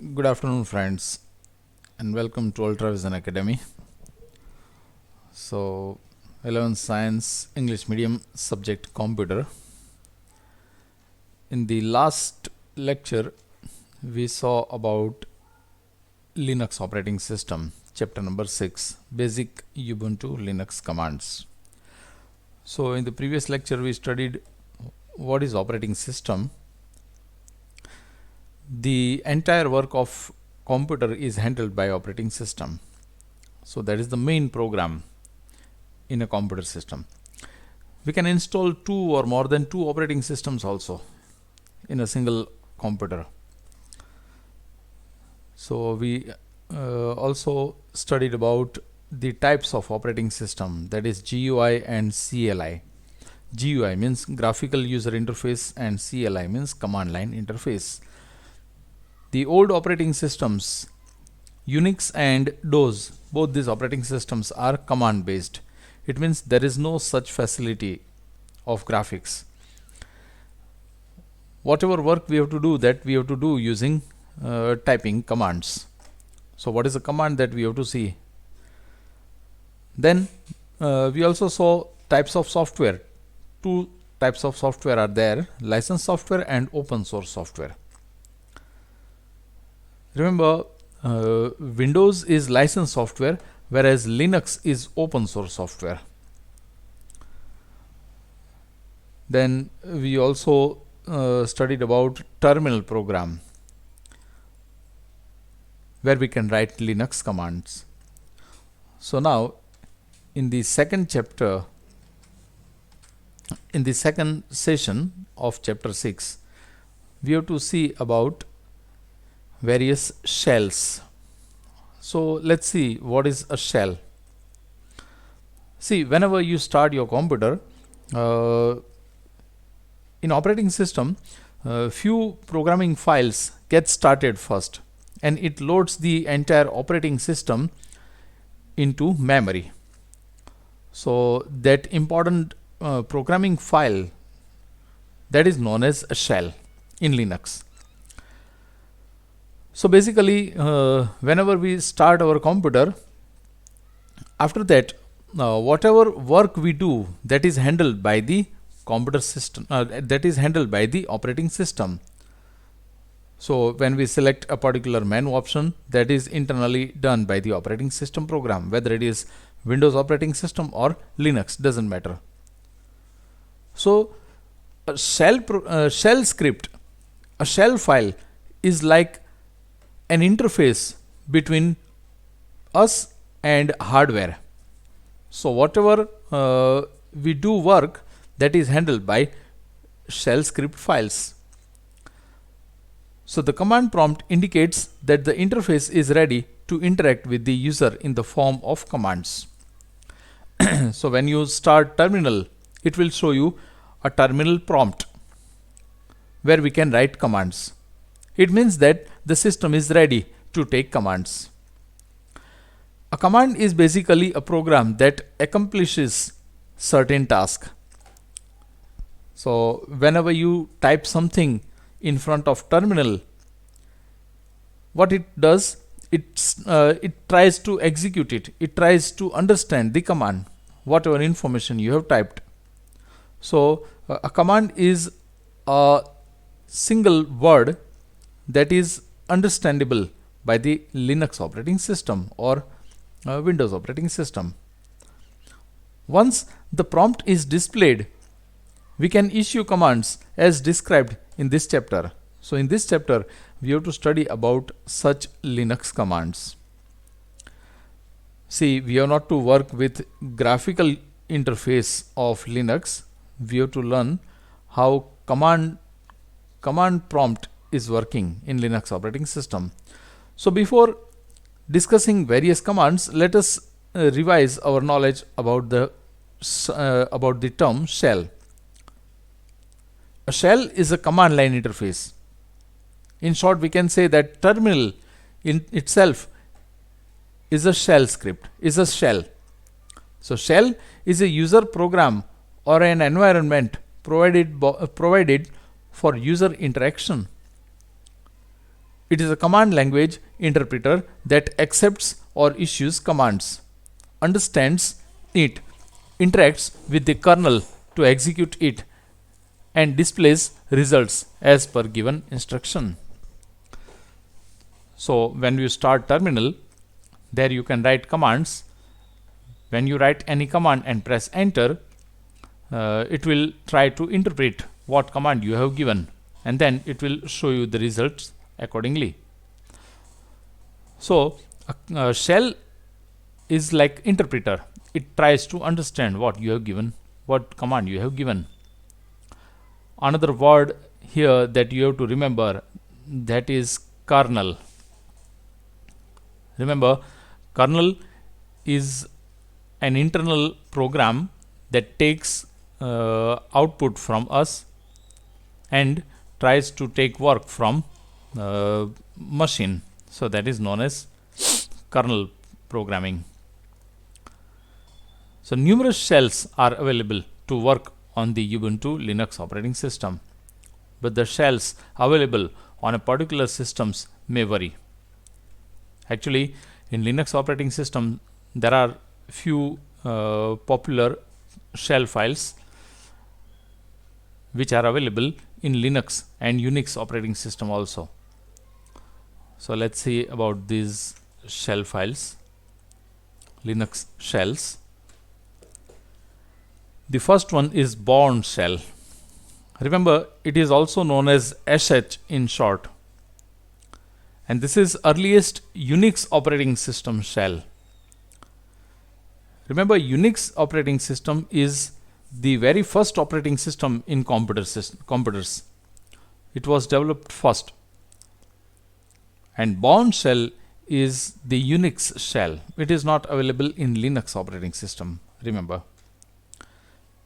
Good afternoon, friends, and welcome to Ultravision Academy. So, 11th Science English Medium subject Computer. In the last lecture, we saw about Linux operating system, chapter number 6, Basic Ubuntu Linux Commands. So, in the previous lecture, we studied what is operating system. The entire work of computer is handled by operating system. So that is the main program in a computer system. We can install two or more than two operating systems also in a single computer. So we also studied about the types of operating system, that is GUI and CLI. GUI means graphical user interface and CLI means command line interface. The old operating systems, Unix and DOS, both these operating systems are command based. It means there is no such facility of graphics. Whatever work we have to do, that we have to do using typing commands. So what is the command that we have to see? Then we also saw types of software. Two types of software are there, licensed software and open source software. Remember, Windows is licensed software, whereas Linux is open source software. Then we also studied about terminal program, where we can write Linux commands. So now, in the second chapter, in the second session of chapter 6, we have to see about various shells. So let's see what is a shell. See, whenever you start your computer, in operating system, few programming files get started first, and it loads the entire operating system into memory. So that important programming file, that is known as a shell in Linux. So basically, whenever we start our computer, after that, whatever work we do, that is handled by the computer system, that is handled by the operating system. So when we select a particular menu option, that is internally done by the operating system program, whether it is Windows operating system or Linux, doesn't matter. So a shell script, a shell file is like an interface between us and hardware. So whatever we do work, that is handled by shell script files. So the command prompt indicates that the interface is ready to interact with the user in the form of commands. So when you start terminal, it will show you a terminal prompt where we can write commands. It means that the system is ready to take commands. A command is basically a program that accomplishes certain task. So whenever you type something in front of terminal, what it does, it tries to execute it. It tries to understand the command, whatever information you have typed. So a command is a single word that is understandable by the Linux operating system or Windows operating system. Once the prompt is displayed, we can issue commands as described in this chapter. So in this chapter, we have to study about such Linux commands. See, we have not to work with graphical interface of Linux. We have to learn how command prompt is working in Linux operating system. So before discussing various commands, let us revise our knowledge about the term shell. A shell is a command line interface. In short, we can say that terminal in itself is a shell script, is a shell. So shell is a user program or an environment provided for user interaction. It is a command language interpreter that accepts or issues commands, understands it, interacts with the kernel to execute it, and displays results as per given instruction. So when you start terminal, there you can write commands. When you write any command and press enter, it will try to interpret what command you have given, and then it will show you the results accordingly. So a shell is like interpreter. It tries to understand what you have given, what command you have given. Another word here that you have to remember, that is kernel. Remember, kernel is an internal program that takes output from us and tries to take work from machine. So that is known as kernel programming. So numerous shells are available to work on the Ubuntu Linux operating system, but the shells available on a particular systems may vary. Actually, in Linux operating system, there are few popular shell files which are available in Linux and Unix operating system also. So let's see about these shell files, Linux shells. The first one is Bourne shell. Remember, it is also known as sh in short, and this is earliest Unix operating system shell. Remember, Unix operating system is the very first operating system in computers. It was developed first, and Bourne shell is the Unix shell. It is not available in Linux operating system, remember.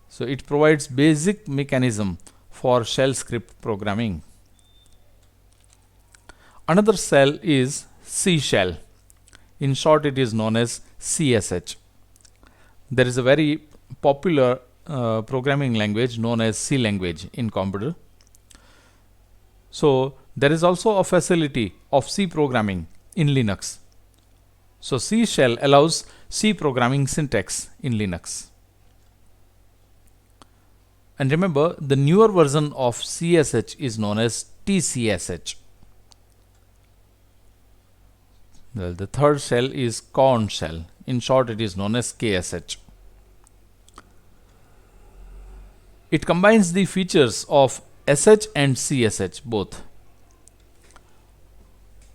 So it provides basic mechanism for shell script programming. Another shell is C shell. In short, it is known as CSH. There is a very popular programming language known as C language in computer. So there is also a facility of C programming in Linux. So C shell allows C programming syntax in Linux. And remember, the newer version of CSH is known as TCSH. Well, the third shell is Korn shell. In short, it is known as KSH. It combines the features of SH and CSH both.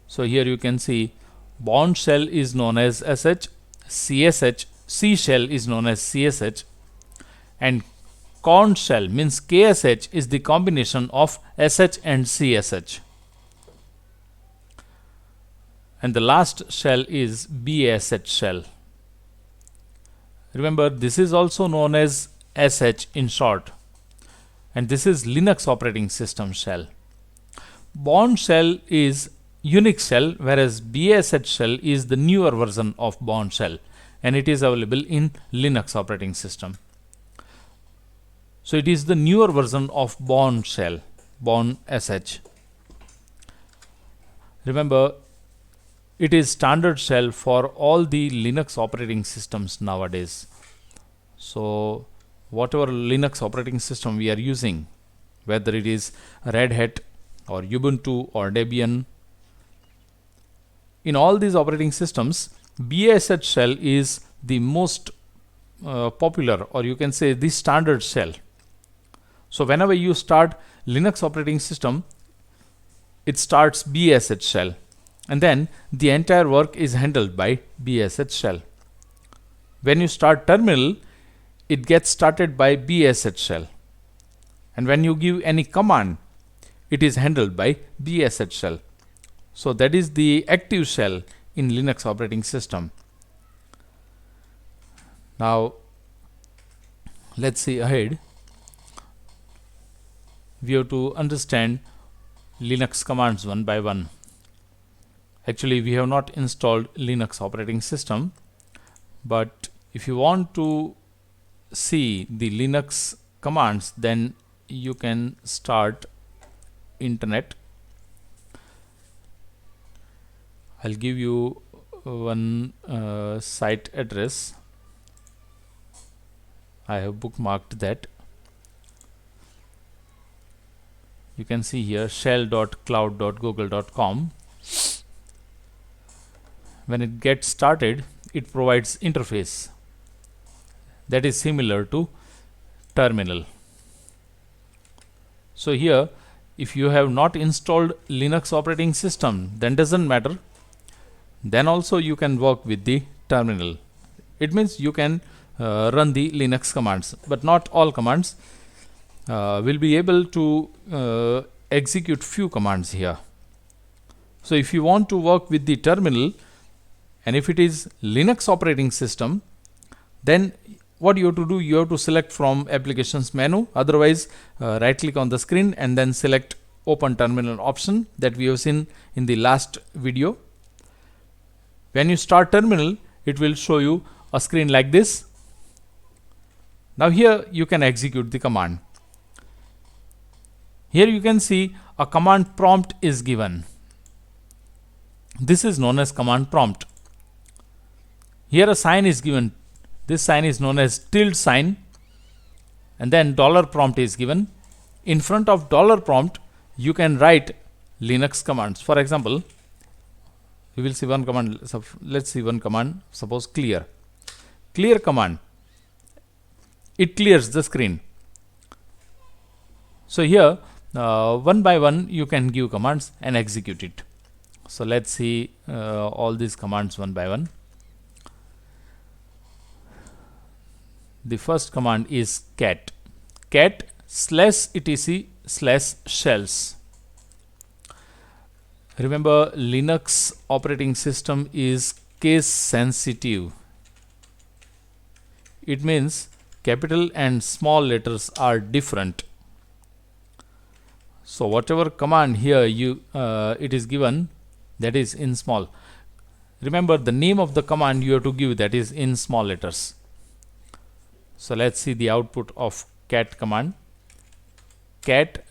So here you can see Bourne shell is known as SH, CSH, C shell is known as CSH, and Korn shell means KSH is the combination of SH and CSH. And the last shell is BSH shell. Remember, this is also known as SH in short, and this is Linux operating system shell. Bourne shell is Unix shell, whereas BSH shell is the newer version of Bourne shell, and it is available in Linux operating system. So it is the newer version of Bourne shell, Bourne SH. Remember, it is standard shell for all the Linux operating systems nowadays. So whatever Linux operating system we are using, whether it is Red Hat or Ubuntu or Debian, in all these operating systems, BSH shell is the most popular, or you can say the standard shell. So whenever you start Linux operating system, it starts BSH shell, and then the entire work is handled by BSH shell. When you start terminal, it gets started by BSH shell, and when you give any command, it is handled by BSH shell. So that is the active shell in Linux operating system. Now let's see ahead. We have to understand Linux commands one by one. Actually, we have not installed Linux operating system, but if you want to see the Linux commands, then you can start internet I'll give you one site address. I have bookmarked that. You can see here shell.cloud.google.com. When it gets started, it provides interface that is similar to terminal. So here, if you have not installed Linux operating system, then doesn't matter. Then also you can work with the terminal. It means you can run the Linux commands, but not all commands. Will be able to execute few commands here. So if you want to work with the terminal, and if it is Linux operating system, then what you have to do, you have to select from applications menu. Otherwise, right click on the screen and then select open terminal option that we have seen in the last video. When you start terminal, it will show you a screen like this. Now here you can execute the command. Here you can see a command prompt is given. This is known as command prompt. Here a sign is given. This sign is known as tilde sign, and then dollar prompt is given. In front of dollar prompt, you can write Linux commands. For example, we will see one command. So let's see one command. Suppose clear. Clear command. It clears the screen. So here, one by one, you can give commands and execute it. So let's see all these commands one by one. The first command is cat /etc/shells. Remember, Linux operating system is case sensitive. It means capital and small letters are different. So whatever command here it is given, that is in small. Remember, the name of the command you have to give, that is in small letters. So let's see the output of cat command. Cat,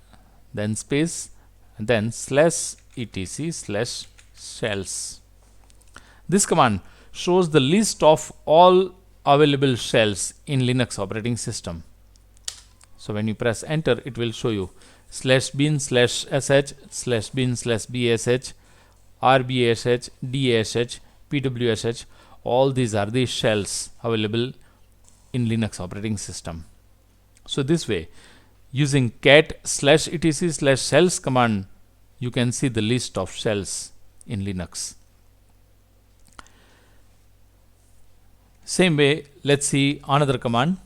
then space, and then /etc/shells. This command shows the list of all available shells in Linux operating system. So when you press enter, it will show you /bin/sh/bin/bsh, rbash, dash, pwsh. All these are the shells available in Linux operating system. So this way, using cat /etc/shells command, you can see the list of shells in Linux. Same way, let's see another command.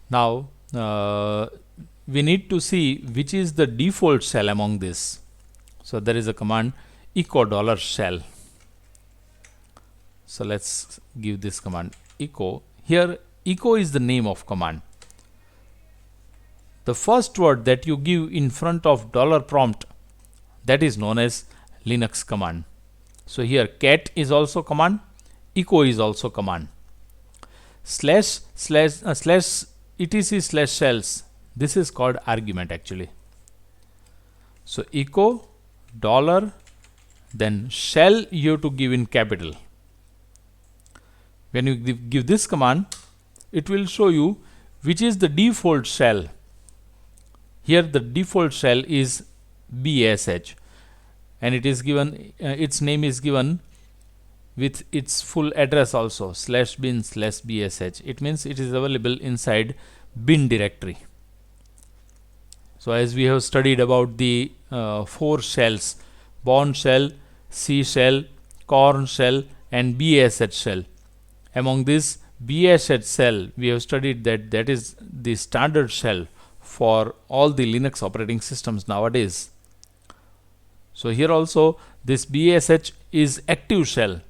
Now we need to see which is the default shell among this. So there is a command echo $shell. So let's give this command echo. Here echo is the name of command. The first word that you give in front of $prompt, that is known as Linux command. So here cat is also command, echo is also command. /etc/shells, this is called argument actually. So echo $, then shell you have to give in capital. When you give this command, it will show you which is the default shell. Here the default shell is bash, and it is given its name is given with its full address also, /bin/bash. It means it is available inside bin directory. So as we have studied about the 4 shells, Bourne shell, C shell, Corn shell, and bash shell. Among this bash shell, we have studied that that is the standard shell for all the Linux operating systems nowadays. So here also this bash is active shell.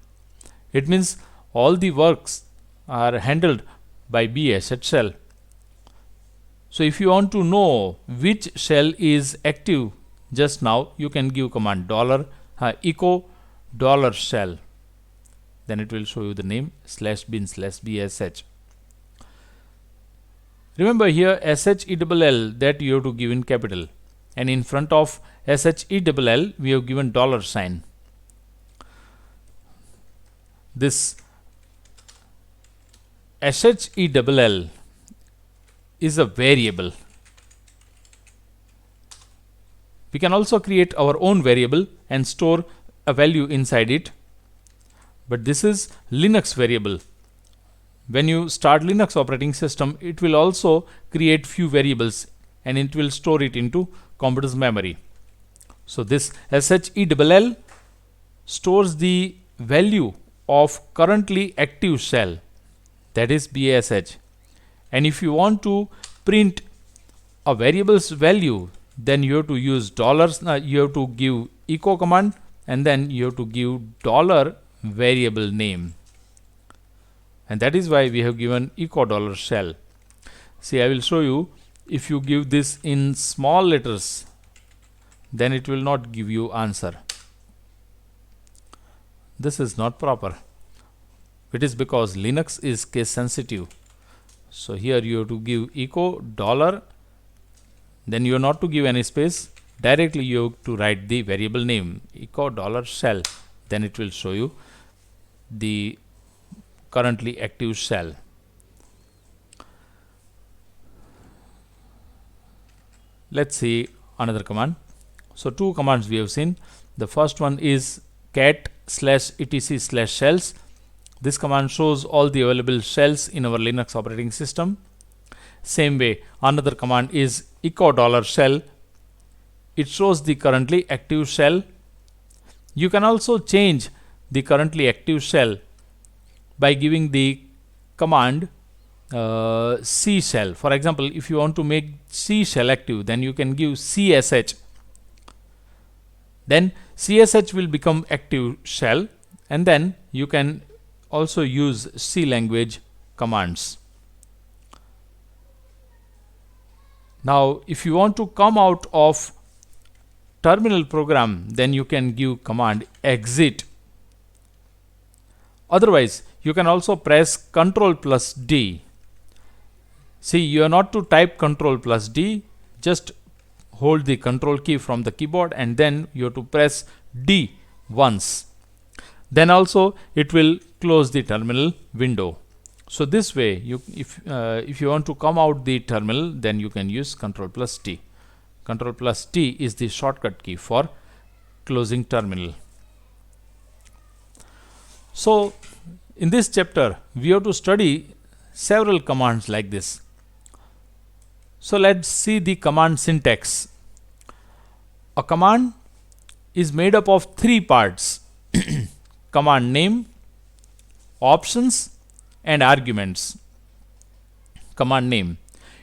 It means all the works are handled by bash shell. So if you want to know which shell is active just now, you can give command echo $shell. Then it will show you the name /bin/bash. Remember here shell that you have to give in capital, and in front of shell we have given dollar sign. This shell is a variable. We can also create our own variable and store a value inside it, but this is Linux variable. When you start Linux operating system, it will also create few variables and it will store it into computer's memory. So this shell stores the value of currently active shell, that is BASH. And if you want to print a variable's value, then you have to use dollars. You have to give echo command, and then you have to give dollar variable name, and that is why we have given echo dollar shell. See, I will show you. If you give this in small letters, then it will not give you answer. This is not proper. It is because Linux is case sensitive. So here you have to give echo dollar, then you are not to give any space. Directly you have to write the variable name echo dollar shell, then it will show you the currently active shell. Let's see another command. So two commands we have seen. The first one is cat/etc/shells. This command shows all the available shells in our Linux operating system. Same way, another command is echo dollar shell. It shows the currently active shell. You can also change the currently active shell by giving the command C shell. For example, if you want to make C shell active, then you can give CSH. Then CSH will become active shell, and then you can also use C language commands. Now, if you want to come out of terminal program, then you can give command exit. Otherwise, you can also press Ctrl+D. See, you are not to type Ctrl+D, just hold the Control key from the keyboard and then you have to press D once. Then also it will close the terminal window. So this way, if you want to come out the terminal, then you can use Ctrl+T. Ctrl+T is the shortcut key for closing terminal. So in this chapter, we have to study several commands like this. So let's see the command syntax. A command is made up of three parts: command name, options, and arguments. Command name.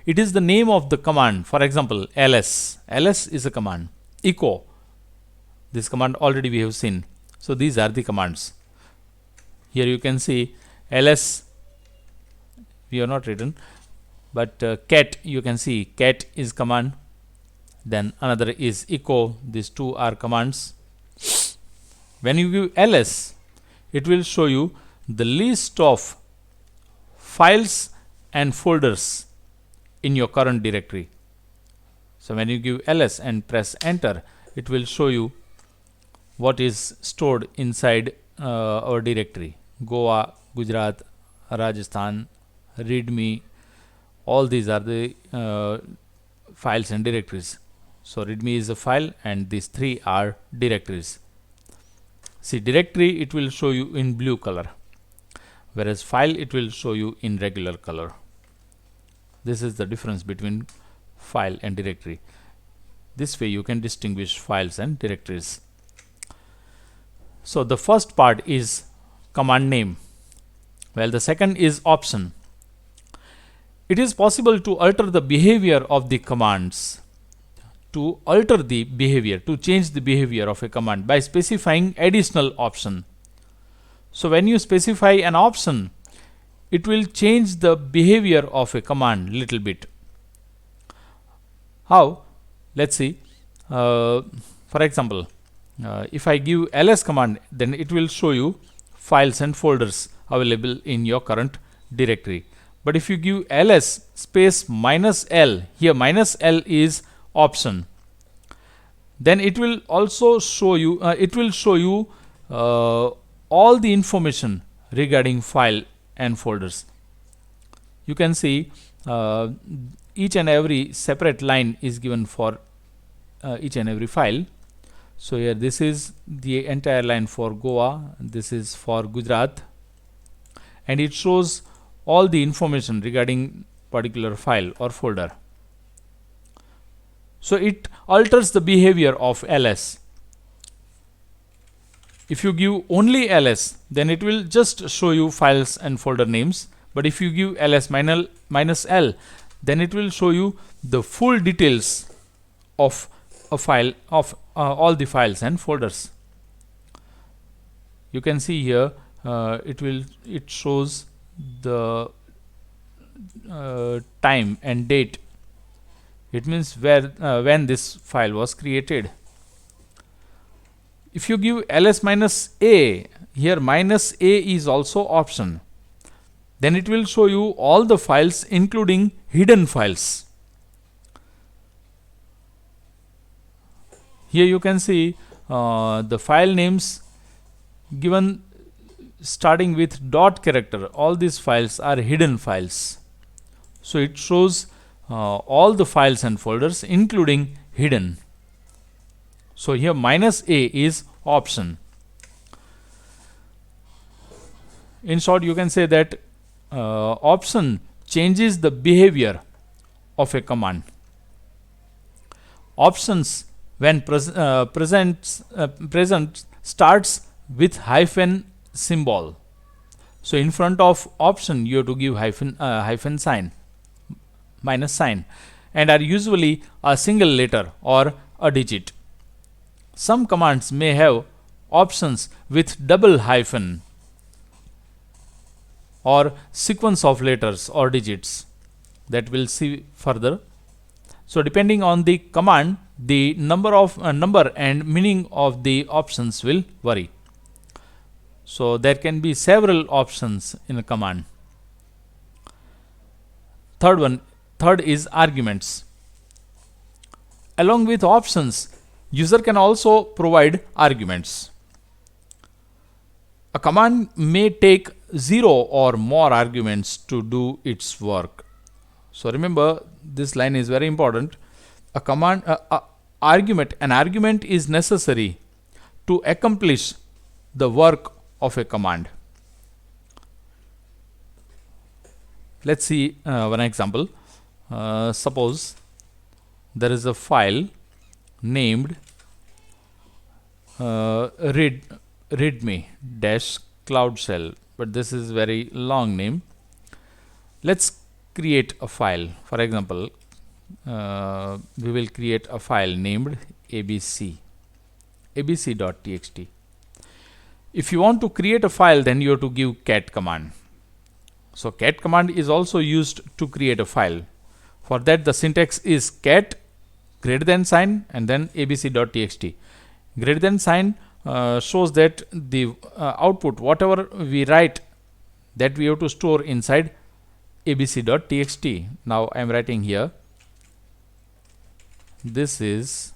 It is the name of the command. For example, ls. ls is a command. Echo. This command already we have seen. So these are the commands. Here you can see ls. We have not written, but cat, you can see cat is command. Then another is echo. These two are commands. When you give ls, it will show you the list of files and folders in your current directory. So when you give ls and press enter, it will show you what is stored inside our directory. Goa, Gujarat, Rajasthan, readme, all these are the files and directories. So readme is a file and these three are directories. See, directory it will show you in blue color, whereas file it will show you in regular color. This is the difference between file and directory. This way you can distinguish files and directories. So the first part is command name, while the second is option. It is possible to alter the behavior of the commands, to change the behavior of a command by specifying additional option. So when you specify an option, it will change the behavior of a command little bit. How? Let's see. For example, if I give ls command, then it will show you files and folders available in your current directory. But if you give ls space -l, here -l is option. then it will also show you all the information regarding file and folders. You can see each and every separate line is given for each and every file. So here this is the entire line for Goa, this is for Gujarat, and it shows all the information regarding particular file or folder. So it alters the behavior of ls. If you give only ls, then it will just show you files and folder names. But if you give ls minus l, then it will show you the full details of a file, of all the files and folders. You can see here it shows the time and date. It means when this file was created. If you give ls minus a, here minus a is also option, then it will show you all the files including hidden files. Here you can see the file names given starting with dot character. All these files are hidden files. So it shows all the files and folders including hidden. So here minus a is option. In short, you can say that option changes the behavior of a command. Options when present starts with hyphen symbol. So in front of option you have to give hyphen sign, minus sign, and are usually a single letter or a digit. Some commands may have options with double hyphen or sequence of letters or digits, that we'll see further. So depending on the command, the number and meaning of the options will vary. So there can be several options in a command. Third is arguments. Along with options, user can also provide arguments. A command may take 0 or more arguments to do its work. So remember, this line is very important. An argument is necessary to accomplish the work of a command. Let's see one example. Suppose there is a file named readme-cloud shell, but this is very long name. Let's create a file. For example, we will create a file named abc.txt. If you want to create a file, then you have to give cat command. So cat command is also used to create a file. For that, the syntax is cat greater than sign and then abc.txt. Greater than sign shows that the output, whatever we write, that we have to store inside abc.txt. Now I am writing here, this is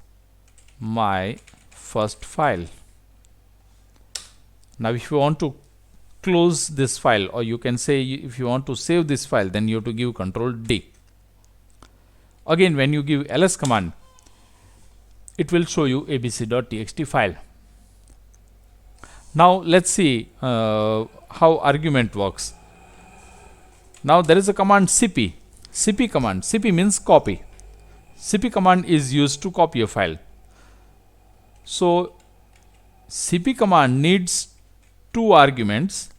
my first file. Now if you want to close this file, or you can say if you want to save this file, then you have to give Control D. Again, when you give ls command, it will show you abc.txt file. Now let's see how argument works. Now there is a command cp command. Cp means copy. Cp command is used to copy a file. So cp command needs two arguments.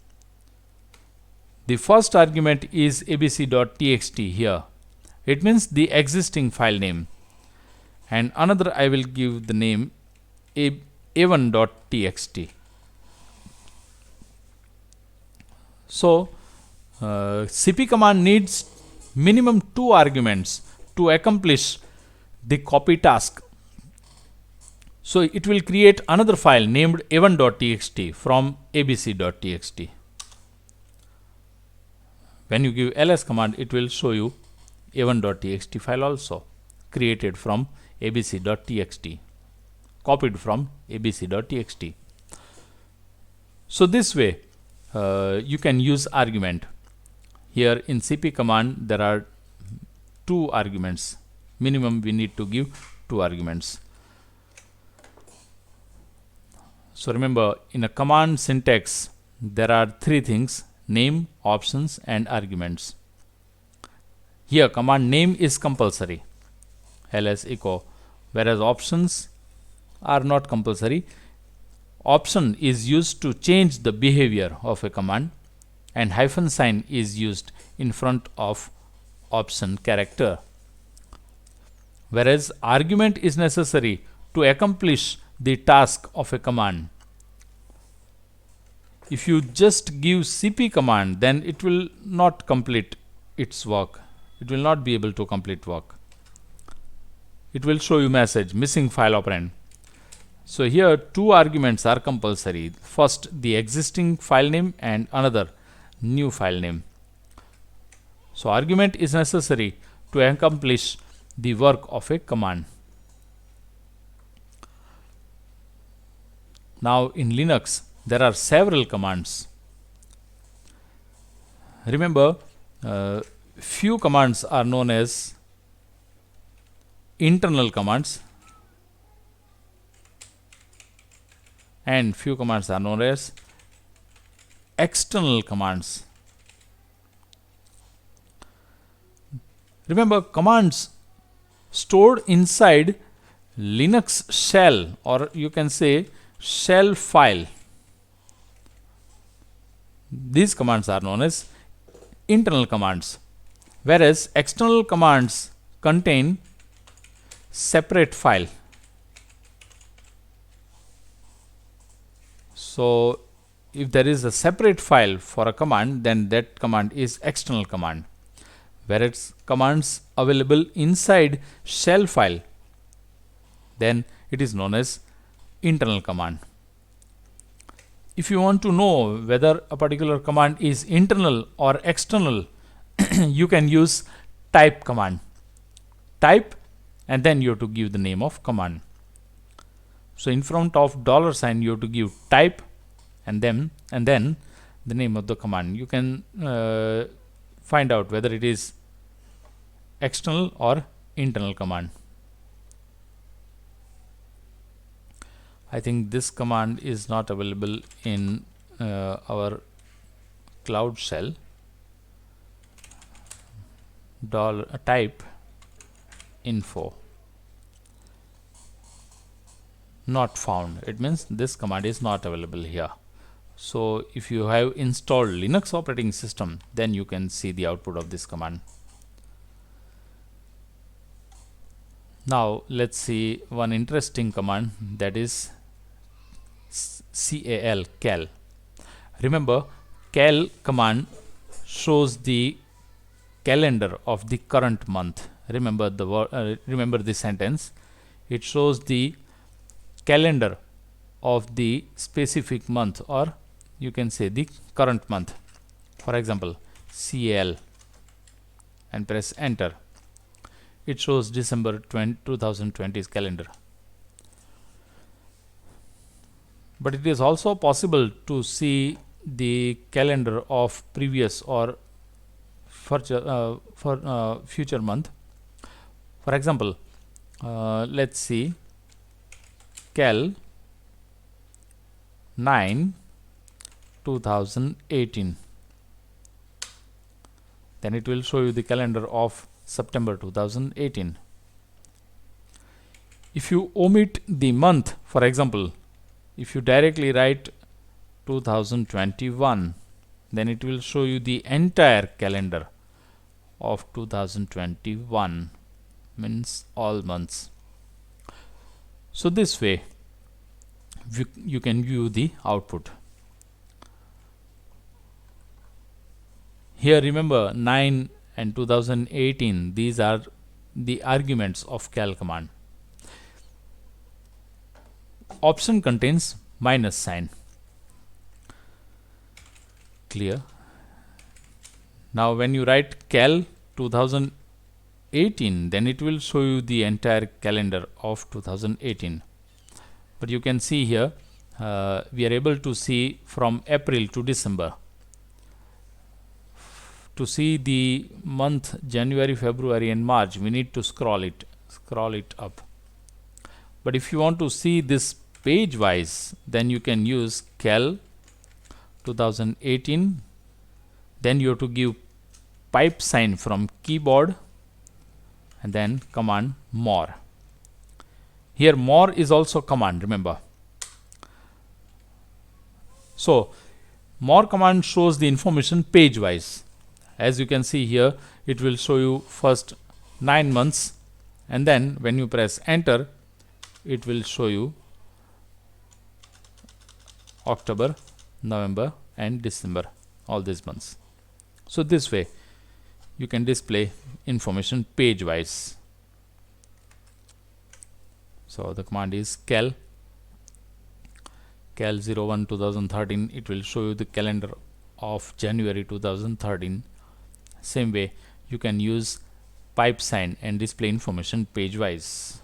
The first argument is abc.txt here. It means the existing file name. And another I will give the name a1.txt. So cp command needs minimum two arguments to accomplish the copy task. So it will create another file named a1.txt from abc.txt. When you give ls command, it will show you a1.txt file also created from abc.txt. copied from abc.txt. So this way you can use argument. Here in cp command there are two arguments. Minimum we need to give two arguments. So remember, in a command syntax there are three things: name, options and arguments. Here command name is compulsory, ls echo, whereas options are not compulsory. Option is used to change the behavior of a command, and hyphen sign is used in front of option character. Whereas argument is necessary to accomplish the task of a command. If you just give cp command, then it will not complete its work. It will not be able to complete work. It will show you message missing file operand. So here two arguments are compulsory. First the existing file name and another new file name. So argument is necessary to accomplish the work of a command. Now in Linux there are several commands. Remember, few commands are known as internal commands and few commands are known as external commands. Remember, commands stored inside Linux shell, or you can say shell file. These commands are known as internal commands, whereas external commands contain separate file. So if there is a separate file for a command, then that command is external command. Whereas commands available inside shell file, then it is known as internal command. If you want to know whether a particular command is internal or external, you can use type command. Type and then you have to give the name of command. So in front of $sign you have to give type and then the name of the command. You can find out whether it is external or internal command. I think this command is not available in our cloud shell. Type info not found. It means this command is not available here. So if you have installed Linux operating system, then you can see the output of this command. Now let's see one interesting command, that is cal. Remember, cal command shows the calendar of the current month. Remember the remember this sentence. It shows the calendar of the specific month, or you can say the current month. For example, cal and press enter. It shows December 2020's calendar. But it is also possible to see the calendar of previous or future month. For example, let's see cal 9 2018. Then it will show you the calendar of September 2018. If you omit the month, for example, if you directly write 2021, then it will show you the entire calendar of 2021, means all months. So this way you can view the output. Here remember 9 and 2018, these are the arguments of cal command. Option contains minus sign. Clear? Now when you write cal 2018, then it will show you the entire calendar of 2018. but you can see here we are able to see from April to December. To see the month January, February and March, we need to scroll it up. But if you want to see this page wise, then you can use Cal 2018. Then you have to give pipe sign from keyboard and then command more. Here more is also command, remember. So more command shows the information page wise. As you can see here, it will show you first 9 months, and then when you press enter, it will show you October, November and December, all these months. So this way you can display information page wise. So the command is cal 01 2013. It will show you the calendar of January 2013. Same way you can use pipe sign and display information page wise.